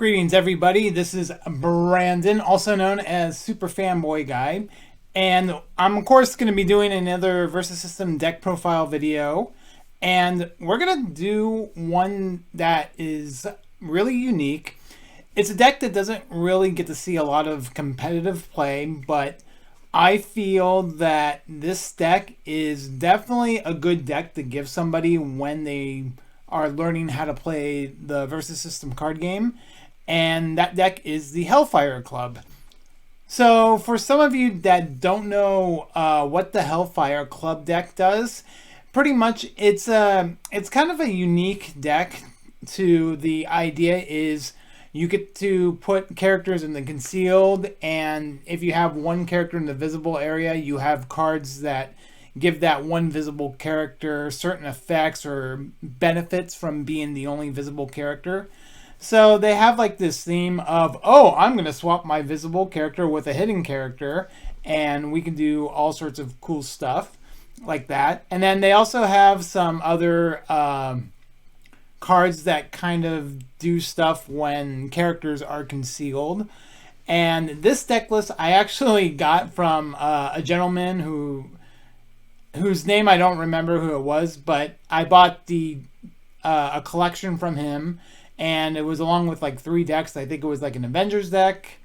Greetings everybody, this is Brandon, also known as Super Fanboy Guy, and I'm of course going to be doing another Versus System deck profile video, and we're going to do one that is really unique. It's a deck that doesn't really get to see a lot of competitive play, but I feel that this deck is definitely a good deck to give somebody when they are learning how to play the Versus System card game, and that deck is the Hellfire Club. So for some of you that don't know what the Hellfire Club deck does, pretty much it's kind of a unique deck. To the idea is you get to put characters in the concealed, and if you have one character in the visible area, you have cards that give that one visible character certain effects or benefits from being the only visible character. So they have like this theme of, oh, I'm going to swap my visible character with a hidden character, and we can do all sorts of cool stuff like that. And then they also have some other cards that kind of do stuff when characters are concealed. And this deck list I actually got from a gentleman whose name I don't remember who it was, but I bought a collection from him, and it was along with like 3 decks. I think it was like an Avengers deck,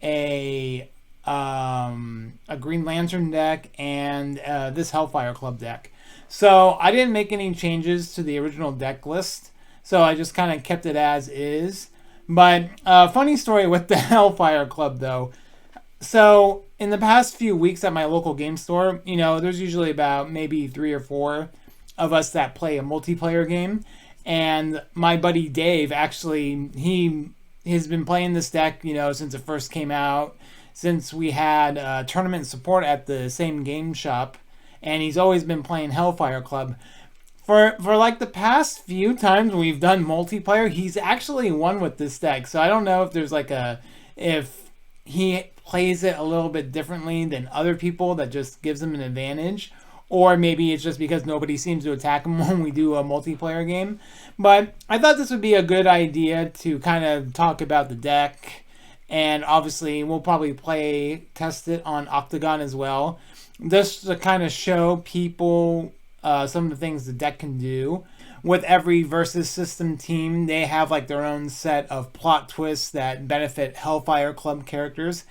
a Green Lantern deck, and this Hellfire Club deck. So I didn't make any changes to the original deck list, so I just kind of kept it as is. But funny story with the Hellfire Club though. So in the past few weeks at my local game store, you know, there's usually about maybe 3 or 4 of us that play a multiplayer game. And my buddy Dave, actually, he has been playing this deck, you know, since it first came out, since we had tournament support at the same game shop. And he's always been playing Hellfire Club. For like the past few times we've done multiplayer, he's actually won with this deck. So I don't know if there's like if he plays it a little bit differently than other people that just gives him an advantage, or maybe it's just because nobody seems to attack him when we do a multiplayer game. But I thought this would be a good idea to kind of talk about the deck, and obviously we'll probably test it on Octagon as well, just to kind of show people some of the things the deck can do. With every Versus System team, they have like their own set of plot twists that benefit Hellfire Club characters.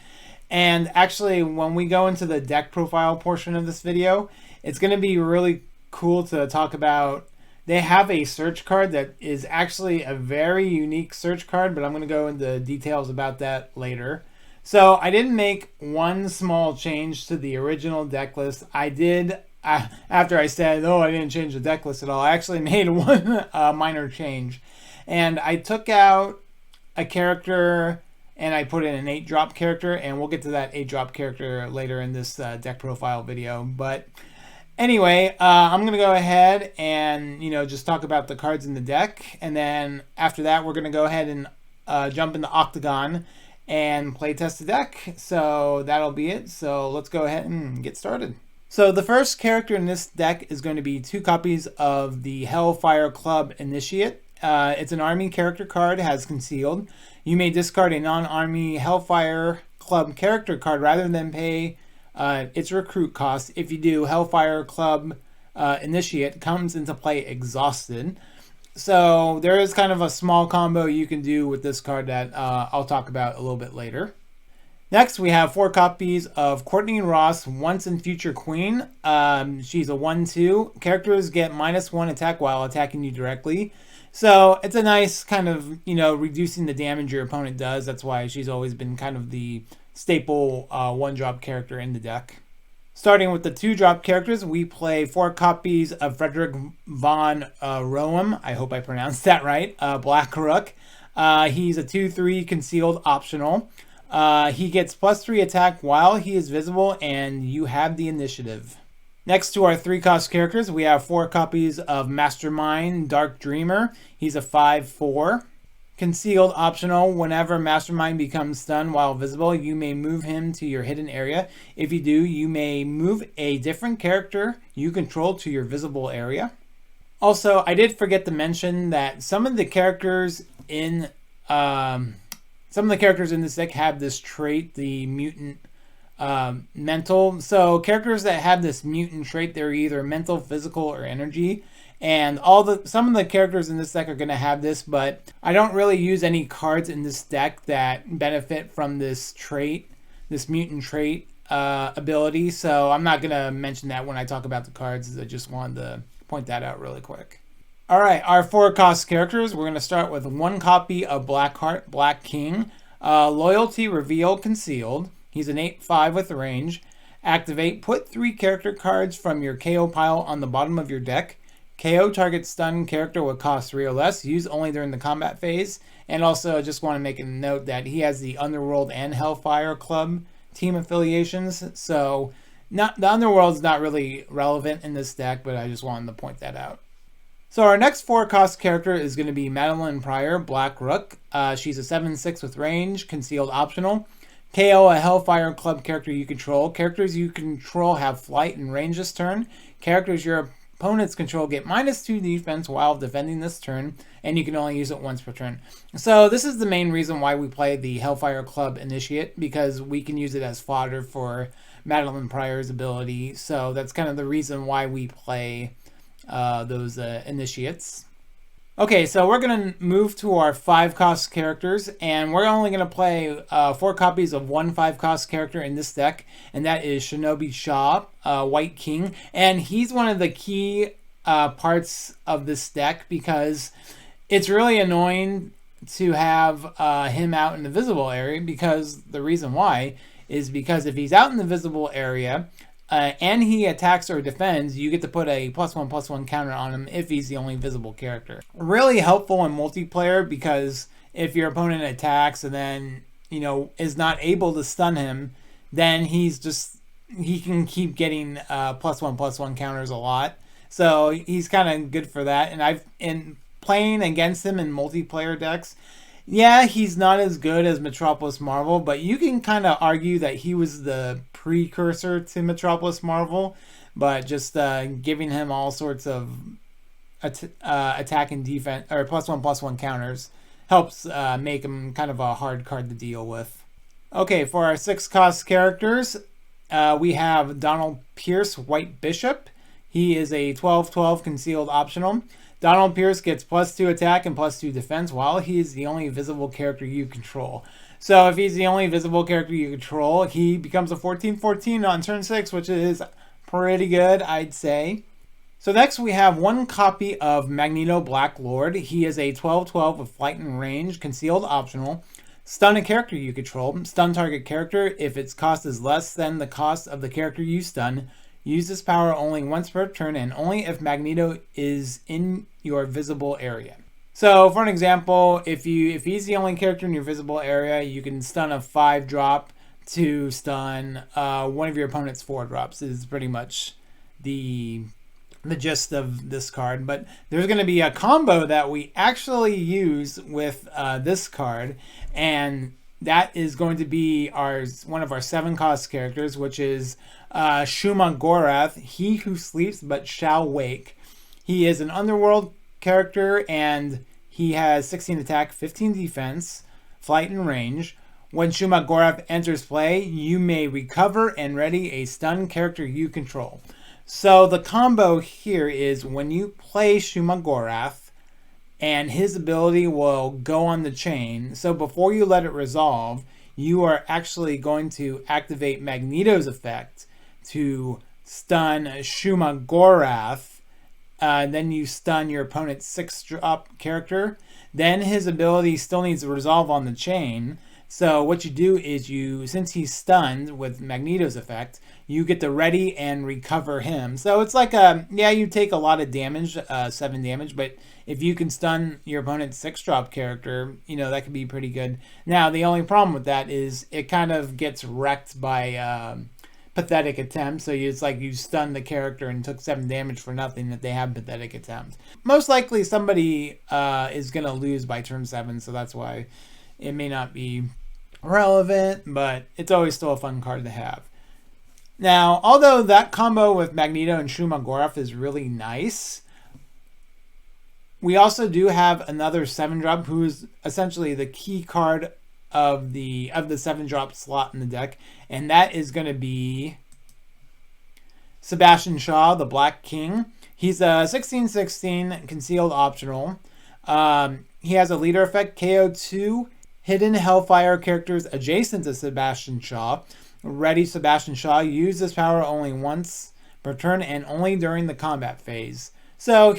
And actually, when we go into the deck profile portion of this video, it's going to be really cool to talk about. They have a search card that is actually a very unique search card, but I'm going to go into details about that later. So I didn't make one small change to the original deck list. I did, after I said, oh, I didn't change the deck list at all, I actually made one minor change. And I took out a character and I put in an 8-drop character, and we'll get to that 8-drop character later in this deck profile video. But anyway, I'm going to go ahead and, you know, just talk about the cards in the deck. And then after that, we're going to go ahead and jump into Octagon and play test the deck. So that'll be it. So let's go ahead and get started. So the first character in this deck is going to be 2 copies of the Hellfire Club Initiate. It's an army character card, has concealed. You may discard a non-army Hellfire Club character card rather than pay its recruit cost. If you do, Hellfire Club Initiate comes into play exhausted. So there is kind of a small combo you can do with this card that I'll talk about a little bit later. Next, we have 4 copies of Courtney Ross, Once and Future Queen. She's a 1/2. Characters get -1 attack while attacking you directly. So it's a nice kind of, you know, reducing the damage your opponent does. That's why she's always been kind of the staple 1-drop character in the deck. Starting with the 2-drop characters, we play 4 copies of Friedrich von Roehm. I hope I pronounced that right. Blackheart. He's a 2/3 concealed optional. He gets +3 attack while he is visible, and you have the initiative. Next to our 3-cost characters, we have 4 copies of Mastermind Dark Dreamer. He's a 5/4. Concealed optional. Whenever Mastermind becomes stunned while visible, you may move him to your hidden area. If you do, you may move a different character you control to your visible area. Also, I did forget to mention that some of the characters in some of the characters in this deck have this trait, the mutant mental. So characters that have this mutant trait, they're either mental, physical, or energy. And some of the characters in this deck are going to have this, but I don't really use any cards in this deck that benefit from this trait, this mutant trait ability. So I'm not going to mention that when I talk about the cards. I just wanted to point that out really quick. All right, our 4-cost characters. We're going to start with 1 copy of Blackheart, Black King. Loyalty, Reveal, Concealed. He's an 8/5 with range. Activate, put 3 character cards from your KO pile on the bottom of your deck. KO target stun character with cost 3 or less. Use only during the combat phase. And also, I just want to make a note that he has the Underworld and Hellfire Club team affiliations. So, the Underworld's not really relevant in this deck, but I just wanted to point that out. So our next 4-cost character is going to be Madelyne Pryor, Black Rook. She's a 7/6 with range, concealed optional. KO a Hellfire Club character you control. Characters you control have flight and range this turn. Characters your opponents control get -2 defense while defending this turn, and you can only use it once per turn. So this is the main reason why we play the Hellfire Club Initiate, because we can use it as fodder for Madelyne Pryor's ability. So that's kind of the reason why we play those initiates. Okay, so we're going to move to our 5-cost characters, and we're only going to play 4 copies of 1 5-cost character in this deck, and that is Shinobi Shaw, White King. And he's one of the key parts of this deck because it's really annoying to have him out in the visible area, because the reason why is because if he's out in the visible area, and he attacks or defends, you get to put a +1/+1 counter on him if he's the only visible character. Really helpful in multiplayer, because if your opponent attacks and then, is not able to stun him, then he can keep getting +1/+1 counters a lot. So he's kind of good for that. And in playing against him in multiplayer decks, yeah, he's not as good as Metropolis Marvel, but you can kind of argue that he was the precursor to Metropolis Marvel, but just giving him all sorts of attack and defense, or +1/+1 counters, helps make him kind of a hard card to deal with. Okay, for our 6-cost characters, we have Donald Pierce, White Bishop. He is a 12/12 concealed optional. Donald Pierce gets +2 attack and +2 defense while he is the only visible character you control. So if he's the only visible character you control, he becomes a 14/14 on turn 6, which is pretty good, I'd say. So next we have 1 copy of Magneto, Black Lord. He is a 12/12 with flight and range, concealed optional. Stun a character you control. Stun target character if its cost is less than the cost of the character you stun. Use this power only once per turn and only if Magneto is in your visible area. So for an example, if he's the only character in your visible area, you can stun a 5-drop to stun one of your opponent's 4-drops. Is pretty much the gist of this card. But there's going to be a combo that we actually use with this card, and that is going to be one of our 7-cost characters, which is Shuma-Gorath, He Who Sleeps But Shall Wake. He is an Underworld character, and he has 16 attack, 15 defense, flight, and range. When Shuma-Gorath enters play, you may recover and ready a stun character you control. So the combo here is when you play Shuma-Gorath, and his ability will go on the chain. So before you let it resolve, you are actually going to activate Magneto's effect to stun Shuma-Gorath. Then you stun your opponent's 6-drop character. Then his ability still needs to resolve on the chain. So what you do is since he's stunned with Magneto's effect, you get to ready and recover him. So it's like you take a lot of damage, 7 damage, but if you can stun your opponent's 6-drop character, that could be pretty good. Now, the only problem with that is it kind of gets wrecked by pathetic attempt. So it's like you stunned the character and took 7 damage for nothing if they have pathetic attempt. Most likely somebody is going to lose by turn 7, so that's why it may not be relevant, but it's always still a fun card to have. Now, although that combo with Magneto and Shuma-Gorath is really nice, we also do have another 7-drop who is essentially the key card of the 7-drop slot in the deck, and that is going to be Sebastian Shaw, the Black King. He's a 16/16 concealed optional. He has a leader effect, KO 2 hidden Hellfire characters adjacent to Sebastian Shaw. Ready Sebastian Shaw. Use this power only once per turn and only during the combat phase. So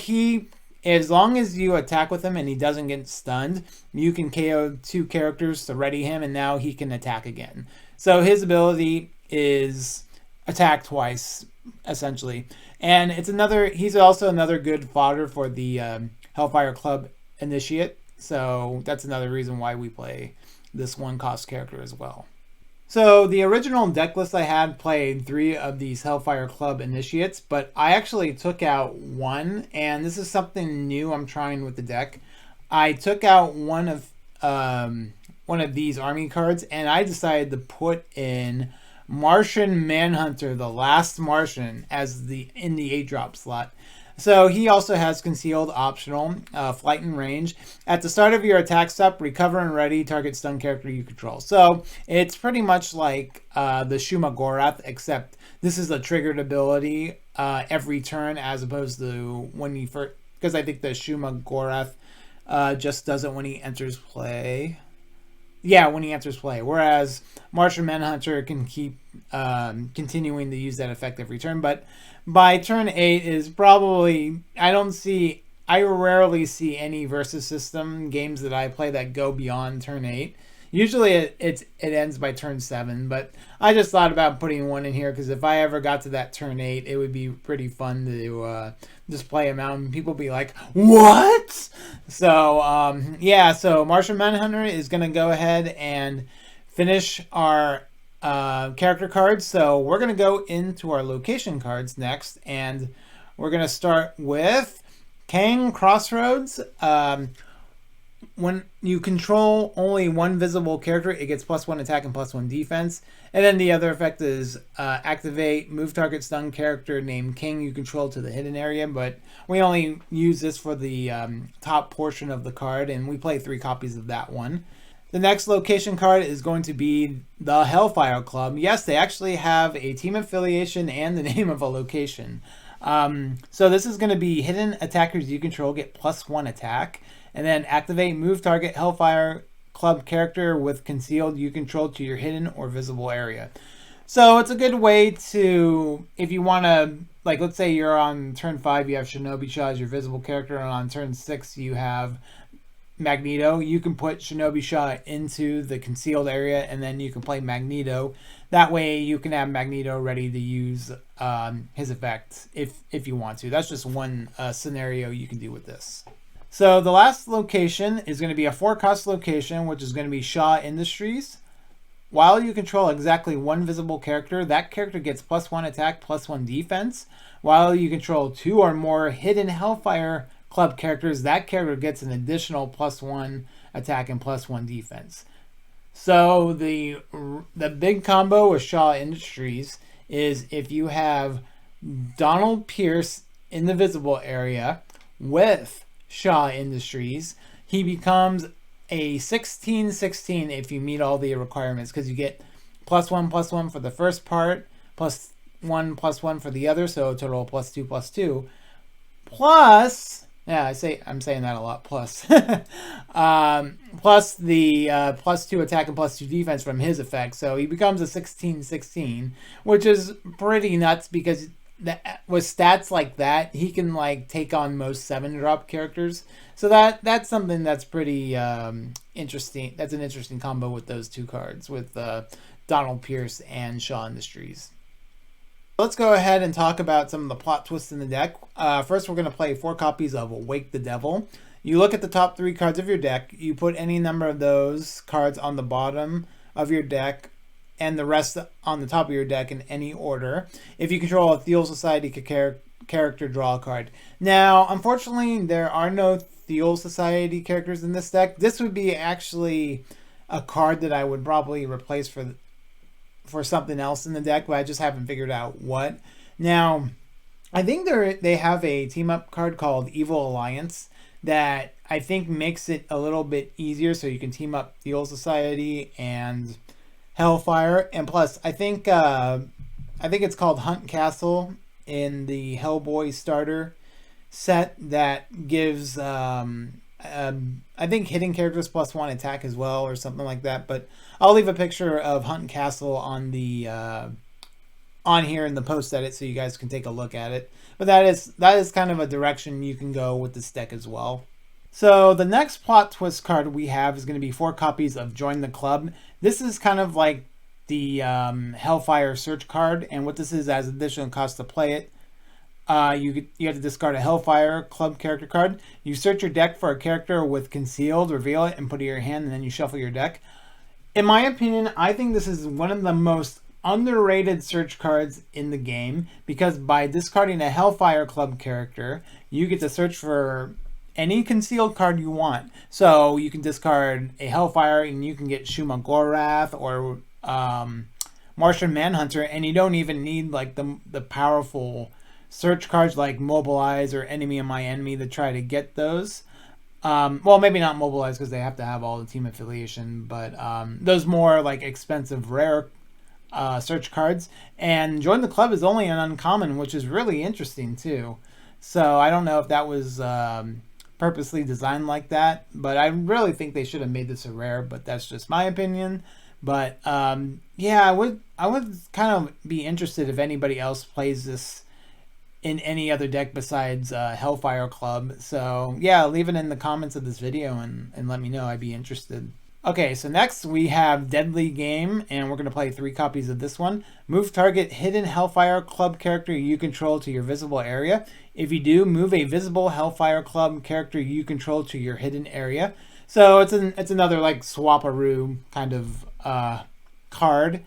as long as you attack with him and he doesn't get stunned, you can KO 2 characters to ready him, and now he can attack again. So his ability is attack twice, essentially. And he's also another good fodder for the Hellfire Club Initiate. So that's another reason why we play this 1-cost character as well. So the original deck list I had played 3 of these Hellfire Club Initiates, but I actually took out 1, and this is something new I'm trying with the deck. I took out one of these army cards, and I decided to put in Martian Manhunter, the last Martian, in the 8-drop slot. So he also has concealed optional, flight and range. At the start of your attack step, recover and ready target stun character you control. So it's pretty much like the Shuma-Gorath, except this is a triggered ability every turn, as opposed to when you first, because I think the Shuma-Gorath just does it when he enters play. Yeah, when he enters play. Whereas Martian Manhunter can keep continuing to use that effect every turn. But by turn 8 is probably... I rarely see any versus system games that I play that go beyond turn 8. Usually it ends by turn 7. But I just thought about putting one in here because if I ever got to that turn 8, it would be pretty fun to just play him out and people be like, what? So, yeah, so Martian Manhunter is going to go ahead and finish our character cards. So we're going to go into our location cards next, and we're going to start with Kang Kross-Roads. When you control only one visible character, it gets +1 attack and +1 defense. And then the other effect is activate, move target stun character named King you control to the hidden area. But we only use this for the top portion of the card, and we play 3 copies of that one. The next location card is going to be the Hellfire Club. Yes, they actually have a team affiliation and the name of a location. So this is going to be hidden attackers you control get +1 attack. And then activate, move target Hellfire Club character with concealed you control to your hidden or visible area. So it's a good way to, if you want to, like, let's say you're on turn 5, you have Shinobi Shaw as your visible character, and on turn 6 you have Magneto. You can put Shinobi Shaw into the concealed area, and then you can play Magneto. That way you can have Magneto ready to use his effect if you want to. That's just one scenario you can do with this. So the last location is going to be a 4-cost location, which is going to be Shaw Industries. While you control exactly one visible character, that character gets +1 attack, +1 defense. While you control 2 or more hidden Hellfire Club characters, that character gets an additional +1 attack and +1 defense. So the big combo with Shaw Industries is if you have Donald Pierce in the visible area with Shaw Industries, he becomes a 16/16 if you meet all the requirements, because you get +1/+1 for the first part, +1/+1 for the other, so a total of +2/+2. Plus, yeah, I'm saying that a lot. Plus, plus the +2 attack and +2 defense from his effect, so he becomes a 16/16, which is pretty nuts because with stats like that, he can like take on most 7-drop characters. So that's something that's pretty interesting. That's an interesting combo with those 2 cards, with Donald Pierce and Shaw Industries. Let's go ahead and talk about some of the plot twists in the deck. First, we're going to play 4 copies of Wake the Devil. You look at the top 3 cards of your deck. You put any number of those cards on the bottom of your deck, and the rest on the top of your deck in any order. If you control a Thiel Society character, draw a card. Now, unfortunately, there are no Thiel Society characters in this deck. This would be actually a card that I would probably replace for something else in the deck, but I just haven't figured out what. Now, I think they have a team-up card called Evil Alliance that I think makes it a little bit easier, so you can team up Fuel Society and Hellfire. And plus, I think it's called Hunt Castle in the Hellboy starter set that gives I think hitting characters +1 attack as well, or something like that. But I'll leave a picture of Hunt Castle on the on here in the post edit, so you guys can take a look at it. But that is kind of a direction you can go with this deck as well. So the next plot twist card we have is going to be 4 copies of Join the Club. This is kind of like the Hellfire search card, and what this is, as additional cost to play it, you have to discard a Hellfire Club character card. You search your deck for a character with concealed, reveal it, and put it in your hand, and then you shuffle your deck. In my opinion, I think this is one of the most underrated search cards in the game, because by discarding a Hellfire Club character, you get to search for any concealed card you want. So you can discard a Hellfire and you can get Shuma-Gorath or Martian Manhunter, and you don't even need like the powerful search cards like Mobilize or Enemy of My Enemy to try to get those. Well, maybe not Mobilize because they have to have all the team affiliation, but those more like expensive rare search cards. And Join the Club is only an uncommon, which is really interesting too. So I don't know if that was purposely designed like that, but I really think they should have made this a rare, but that's just my opinion. But yeah, I would kind of be interested if anybody else plays this in any other deck besides Hellfire Club. So yeah, leave it in the comments of this video and let me know. I'd be interested. Okay, so next we have Deadly Game, and we're going to play 3 copies of this one. Move target hidden Hellfire Club character you control to your visible area. If you do, move a visible Hellfire Club character you control to your hidden area. So it's another like swap-a-roo kind of card.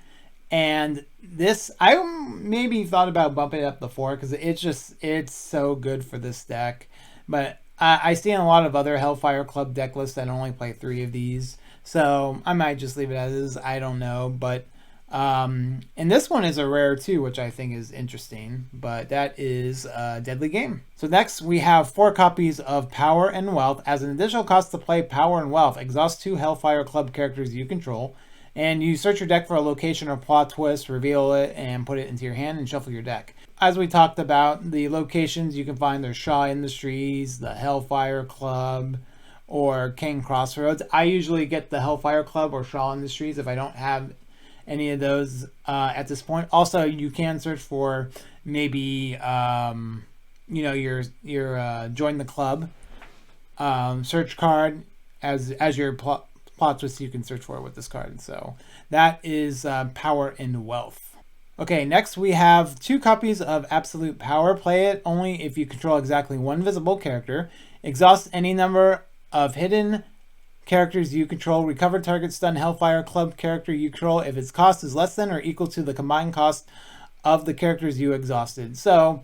And this, I maybe thought about bumping it up to 4 because it's so good for this deck. But I see in a lot of other Hellfire Club deck lists that only play 3 of these. So I might just leave it as is. I don't know. But and this one is a rare too, which I think is interesting. But that is Deadly Game. So next we have 4 copies of Power and Wealth. As an additional cost to play Power and Wealth, exhaust 2 Hellfire Club characters you control. And you search your deck for a location or plot twist, reveal it, and put it into your hand and shuffle your deck. As we talked about, the locations you can find, there's Shaw Industries, the Hellfire Club, or Kang Kross-Roads. I usually get the Hellfire Club or Shaw Industries if I don't have any of those at this point. Also, you can search for maybe your Join the Club search card as your plot twist you can search for with this card. So that is Power and Wealth. Okay, next we have 2 copies of Absolute Power. Play it only if you control exactly 1 visible character. Exhaust any number of hidden characters you control. Recover target stun Hellfire Club character you control if its cost is less than or equal to the combined cost of the characters you exhausted. So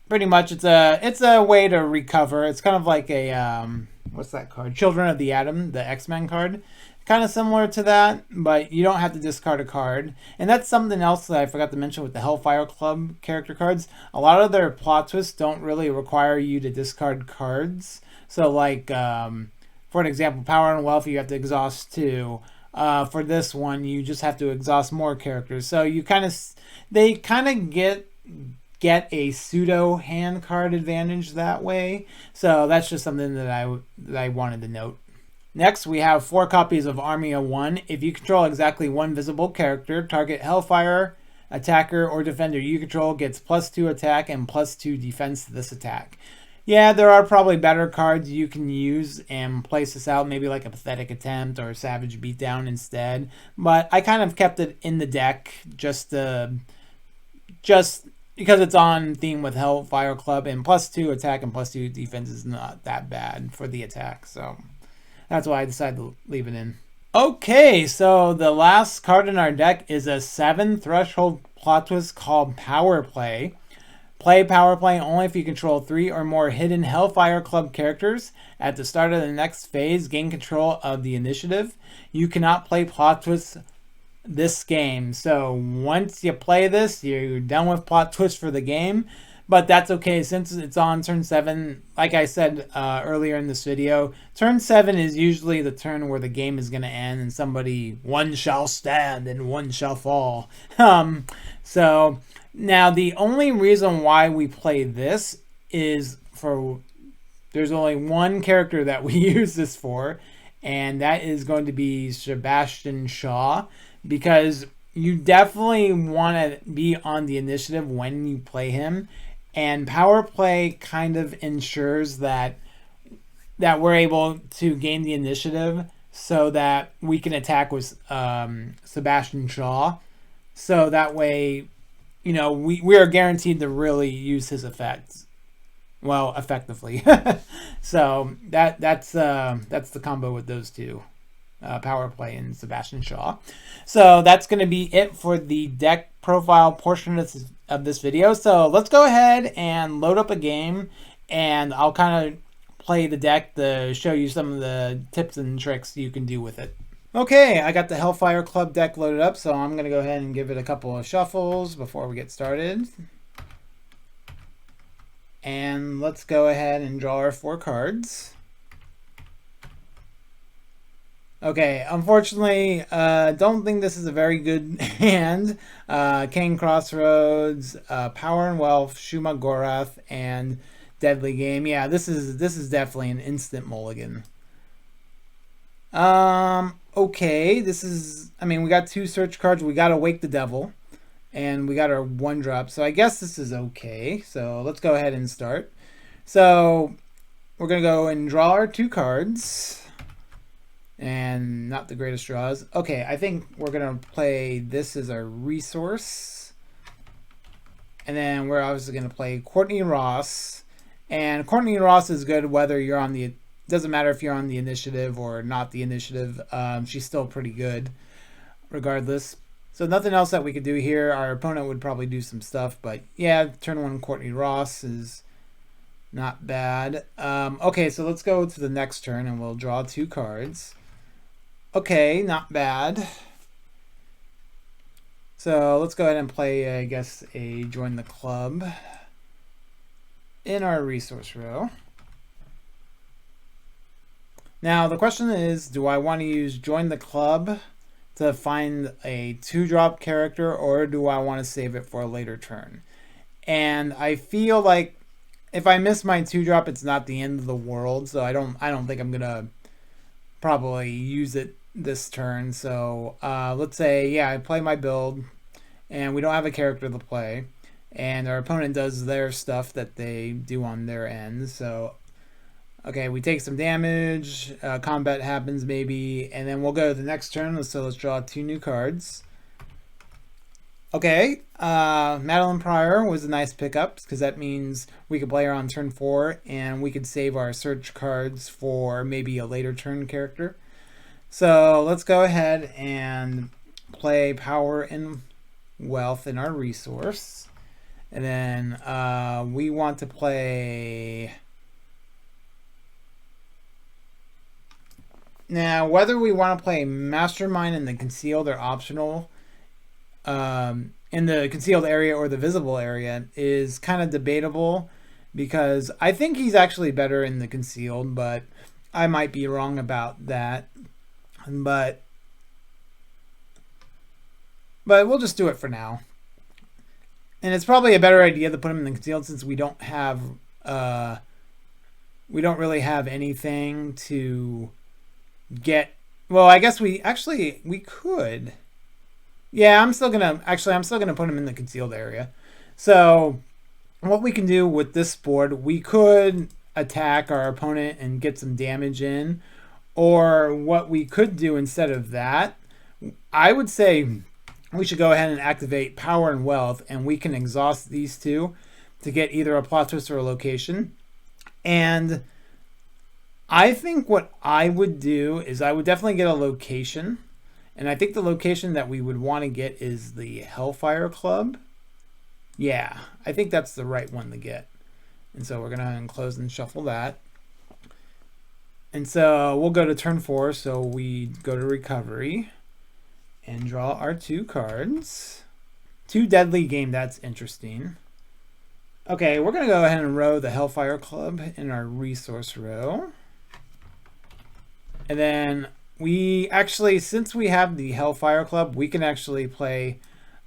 pretty much it's a way to recover. It's kind of like a what's that card? Children of the Atom, the X-Men card. Kind of similar to that, but you don't have to discard a card. And that's something else that I forgot to mention with the Hellfire Club character cards. A lot of their plot twists don't really require you to discard cards. So like, for an example, Power and Wealth, you have to exhaust 2. For this one, you just have to exhaust more characters. So they kind of get a pseudo hand card advantage that way. So that's just something that I wanted to note. Next, we have 4 copies of Army of One. If you control exactly 1 visible character, target Hellfire, attacker, or defender you control gets +2 attack and +2 defense to this attack. Yeah, there are probably better cards you can use and place this out, maybe like a Pathetic Attempt or a Savage Beatdown instead. But I kind of kept it in the deck just because it's on theme with Hellfire Club, and +2 attack and +2 defense is not that bad for the attack. So that's why I decided to leave it in. Okay, so the last card in our deck is a 7 threshold plot twist called Power Play. Play Power Play only if you control 3 or more hidden Hellfire Club characters. At the start of the next phase, gain control of the initiative. You cannot play plot twists this game. So once you play this, you're done with plot twists for the game. but that's okay since it's on turn 7. Like I said earlier in this video, turn 7 is usually the turn where the game is going to end and one shall stand and one shall fall. So now the only reason why we play this is there's only one character that we use this for, and that is going to be Sebastian Shaw, because you definitely want to be on the initiative when you play him, and power play kind of ensures that we're able to gain the initiative so that we can attack with Sebastian Shaw. So that way, we are guaranteed to really use his effects effectively. So that's the combo with those two, power play and Sebastian Shaw. So that's going to be it for the deck profile portion of this video. So let's go ahead and load up a game, and I'll kind of play the deck to show you some of the tips and tricks you can do with it. Okay, I got the Hellfire Club deck loaded up, so I'm going to go ahead and give it a couple of shuffles before we get started. And let's go ahead and draw our 4 cards. Okay, unfortunately, don't think this is a very good hand. Kang Kross-Roads, Power and Wealth, Shuma-Gorath, and Deadly Game. Yeah, this is definitely an instant mulligan. Okay, we got 2 search cards. We got Awake the Devil, and we got our 1-drop. So I guess this is okay. So let's go ahead and start. So we're going to go and draw our 2 cards. And not the greatest draws. Okay, I think we're going to play this as our resource. And then we're obviously going to play Courtney Ross. And Courtney Ross is good whether you're on the... Doesn't matter if you're on the initiative or not the initiative. She's still pretty good regardless. So nothing else that we could do here. Our opponent would probably do some stuff. But yeah, turn 1 Courtney Ross is not bad. Okay, so let's go to the next turn and we'll draw 2 cards. Okay, not bad. So let's go ahead and play, I guess, a Join the Club in our resource row. Now, the question is, do I want to use Join the Club to find a 2-drop character, or do I want to save it for a later turn? And I feel like if I miss my 2-drop, it's not the end of the world, so I don't think I'm going to probably use it this turn. So let's say, yeah, I play my build and we don't have a character to play, and our opponent does their stuff that they do on their end. So okay, we take some damage, combat happens maybe, and then we'll go to the next turn. So let's draw 2 new cards. Okay, Madelyne Pryor was a nice pickup because that means we could play her on turn 4 and we could save our search cards for maybe a later turn character. So let's go ahead and play Power and Wealth in our resource. And then we want to play... Now, whether we want to play Mastermind and the Concealed or optional in the concealed area or the visible area is kind of debatable, because I think he's actually better in the concealed, but I might be wrong about that. But we'll just do it for now. And it's probably a better idea to put him in the concealed since we don't really have anything to get. Well, I guess we could. Yeah, I'm still gonna put him in the concealed area. So what we can do with this board, we could attack our opponent and get some damage in. Or what we could do instead of that, I would say we should go ahead and activate Power and Wealth, and we can exhaust these 2 to get either a plot twist or a location. And I think what I would do is I would definitely get a location. And I think the location that we would want to get is the Hellfire Club. Yeah, I think that's the right one to get. And so we're going to close and shuffle that. And so we'll go to turn 4. So we go to Recovery and draw our 2 cards. 2 Deadly Game, that's interesting. Okay, we're going to go ahead and row the Hellfire Club in our resource row. And then we actually, since we have the Hellfire Club, we can actually play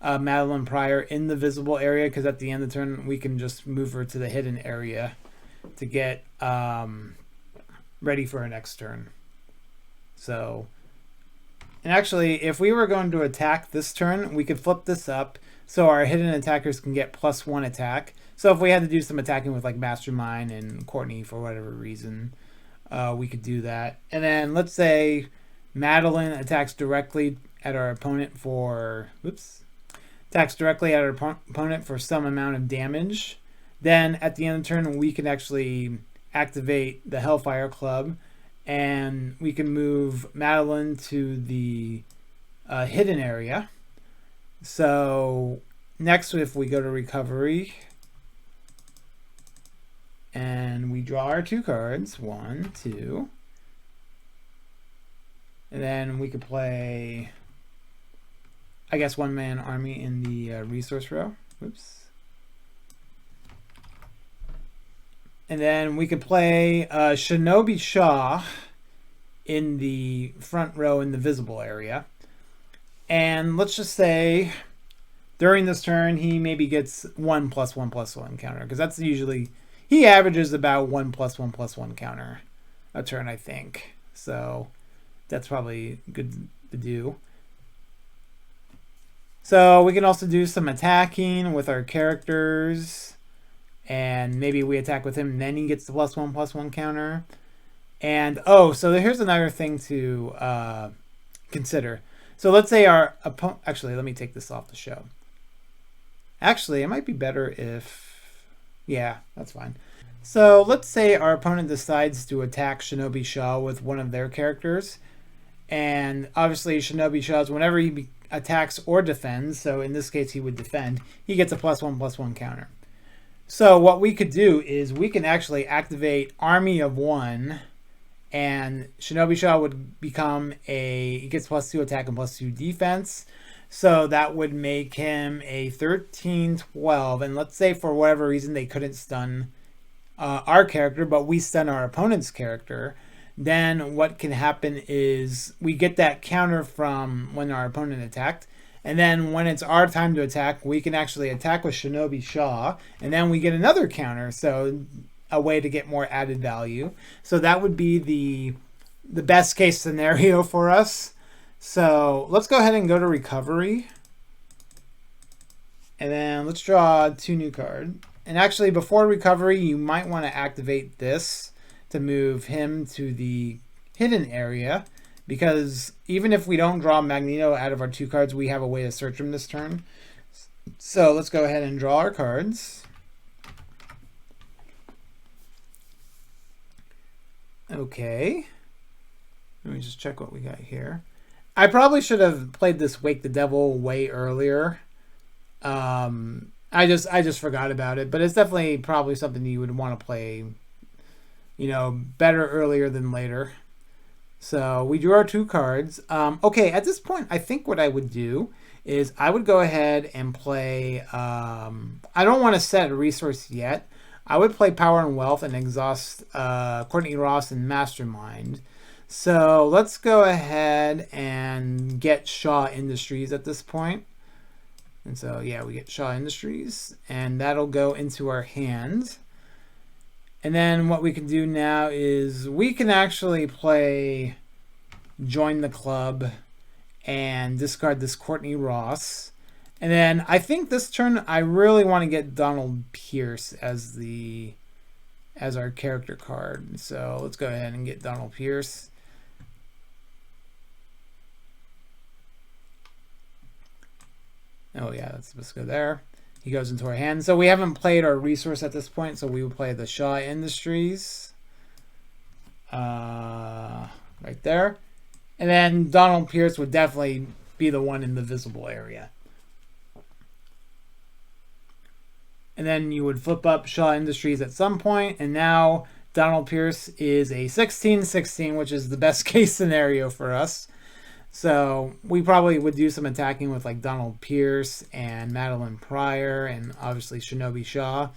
Madelyne Pryor in the visible area, because at the end of the turn, we can just move her to the hidden area to get ready for our next turn. So, and actually, if we were going to attack this turn, we could flip this up so our hidden attackers can get +1 attack. So if we had to do some attacking with like Mastermind and Courtney for whatever reason, we could do that. And then let's say Madelyne attacks directly at our opponent for some amount of damage. Then at the end of the turn, we can actually activate the Hellfire Club, and we can move Madelyne to the hidden area. So next, if we go to recovery and we draw our 2 cards, 1, 2, and then we could play, I guess, one-man army in the resource row. Oops. And then we could play Shinobi Shaw in the front row in the visible area. And let's just say during this turn, he maybe gets 1+1+1 counter, because that's usually, he averages about 1+1+1 counter a turn, I think. So that's probably good to do. So we can also do some attacking with our characters, and maybe we attack with him and then he gets the +1+1 counter. And so here's another thing to consider. So let's say our opponent, actually, let me take this off the show. Actually, it might be better if, yeah, that's fine. So let's say our opponent decides to attack Shinobi Shaw with one of their characters. And obviously Shinobi Shaw's, whenever he attacks or defends, so in this case he would defend, he gets a +1+1 counter. So what we could do is we can actually activate Army of 1, and Shinobi Shaw would become he gets +2 attack and +2 defense. So that would make him a 13-12. And let's say for whatever reason they couldn't stun our character, but we stun our opponent's character. Then what can happen is we get that counter from when our opponent attacked. And then when it's our time to attack, we can actually attack with Shinobi Shaw. And then we get another counter. So a way to get more added value. So that would be the best case scenario for us. So let's go ahead and go to recovery. And then let's draw 2 new cards. And actually before recovery, you might want to activate this to move him to the hidden area. Because even if we don't draw Magneto out of our 2 cards, we have a way to search him this turn. So let's go ahead and draw our cards. Okay. Let me just check what we got here. I probably should have played this Wake the Devil way earlier. I just forgot about it, but it's definitely probably something you would want to play, better earlier than later. So we drew our 2 cards. Okay, at this point, I think what I would do is I would go ahead and play, I don't want to set a resource yet. I would play Power and Wealth and exhaust Courtney Ross and Mastermind. So let's go ahead and get Shaw Industries at this point. And so, yeah, we get Shaw Industries, and that'll go into our hands. And then what we can do now is we can actually play Join the Club and discard this Courtney Ross. And then I think this turn I really want to get Donald Pierce as our character card. So let's go ahead and get Donald Pierce. Oh yeah, that's supposed to go there. He goes into our hand. So we haven't played our resource at this point, so we will play the Shaw Industries. Right there. And then Donald Pierce would definitely be the one in the visible area. And then you would flip up Shaw Industries at some point, and now Donald Pierce is a 16-16, which is the best case scenario for us. So we probably would do some attacking with like Donald Pierce and Madelyne Pryor and obviously Shinobi Shaw.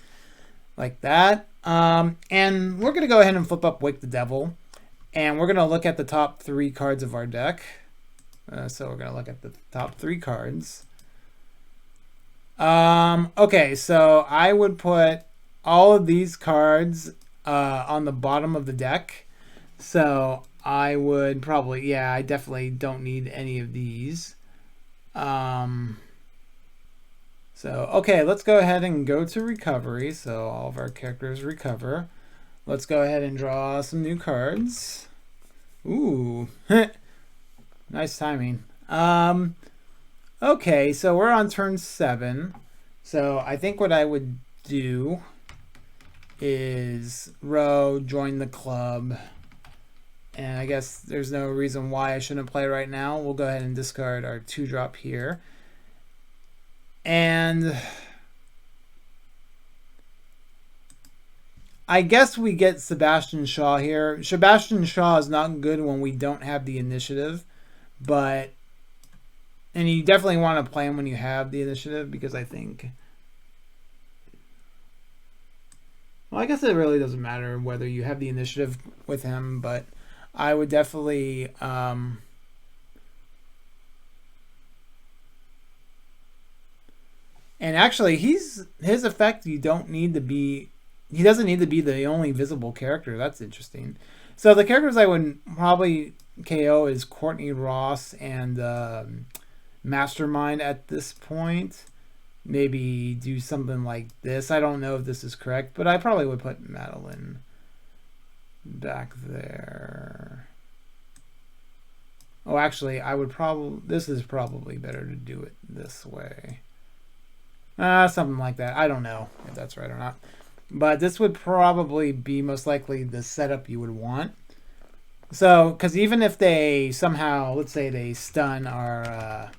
like that. And we're going to go ahead and flip up Wake the Devil. And we're going to look at the top 3 cards of our deck. So we're going to look at the top 3 cards. Okay, so I would put all of these cards on the bottom of the deck. So I would probably, yeah, I definitely don't need any of these. So, okay, let's go ahead and go to recovery. So all of our characters recover. Let's go ahead and draw some new cards. Ooh, nice timing. Okay, so we're on turn 7. So I think what I would do is row, join the club. And I guess there's no reason why I shouldn't play right now. We'll go ahead and discard our 2-drop here. And I guess we get Sebastian Shaw here. Sebastian Shaw is not good when we don't have the initiative, but and you definitely want to play him when you have the initiative, because I think, well, I guess it really doesn't matter whether you have the initiative with him, but I would definitely and actually his effect, you don't need to be, he doesn't need to be the only visible character. That's interesting. So the characters I would probably KO is Courtney, Ross, and Mastermind at this point. Maybe do something like this. I don't know if this is correct, but I probably would put Madelyne back there. Oh, actually, I would probably, this is probably better to do it this way. Something like that. I don't know if that's right or not. But this would probably be most likely the setup you would want. So, because even if they somehow, let's say they stun our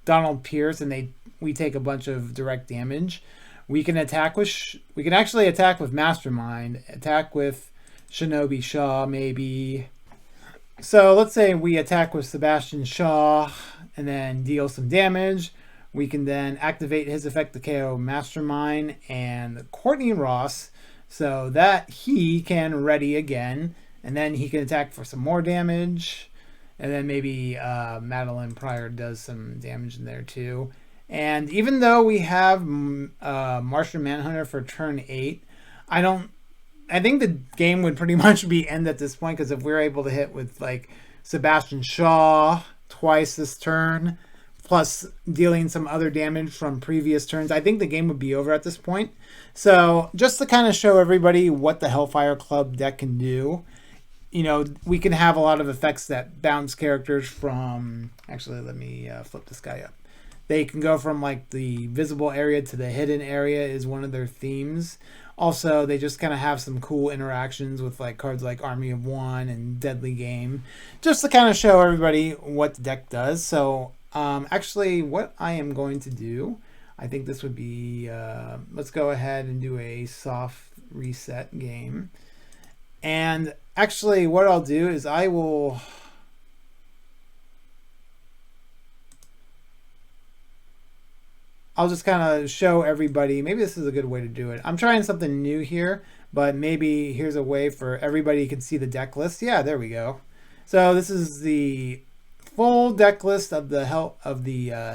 Donald Pierce and we take a bunch of direct damage, we can attack with, we can actually attack with Mastermind, attack with Shinobi Shaw maybe. So let's say we attack with Sebastian Shaw and then deal some damage. We can then activate his effect to KO Mastermind and Courtney Ross so that he can ready again. And then he can attack for some more damage. And then maybe Madelyne Pryor does some damage in there too. And even though we have Martian Manhunter for turn 8, I think the game would pretty much be end at this point, because if we're able to hit with like Sebastian Shaw twice this turn, plus dealing some other damage from previous turns, I think the game would be over at this point. So just to kind of show everybody what the Hellfire Club deck can do, you know, we can have a lot of effects that bounce characters from, actually let me flip this guy up. They can go from like the visible area to the hidden area is one of their themes. Also, they just kind of have some cool interactions with like cards like Army of One and Deadly Game, just to kind of show everybody what the deck does. So actually what I am going to do, I think this would be, let's go ahead and do a soft reset game. And actually what I'll do is I'll just kind of show everybody, maybe this is a good way to do it. I'm trying something new here, but maybe here's a way for everybody can see the deck list. Yeah, there we go. So this is the full deck list of the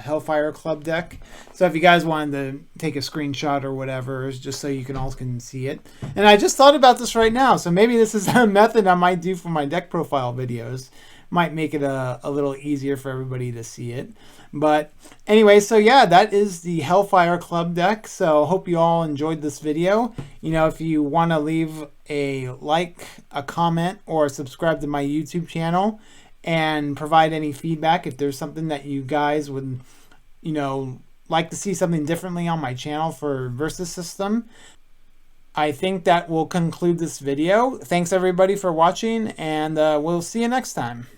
Hellfire Club deck. So if you guys wanted to take a screenshot or whatever, just so you can all can see it. And I just thought about this right now, so maybe this is a method I might do for my deck profile videos. Might make it a little easier for everybody to see it. But anyway, so yeah, that is the Hellfire Club deck. So hope you all enjoyed this video. You know, if you want to leave a like, a comment, or subscribe to my YouTube channel and provide any feedback, if there's something that you guys would, you know, like to see something differently on my channel for Versus System, I think that will conclude this video. Thanks everybody for watching, and we'll see you next time.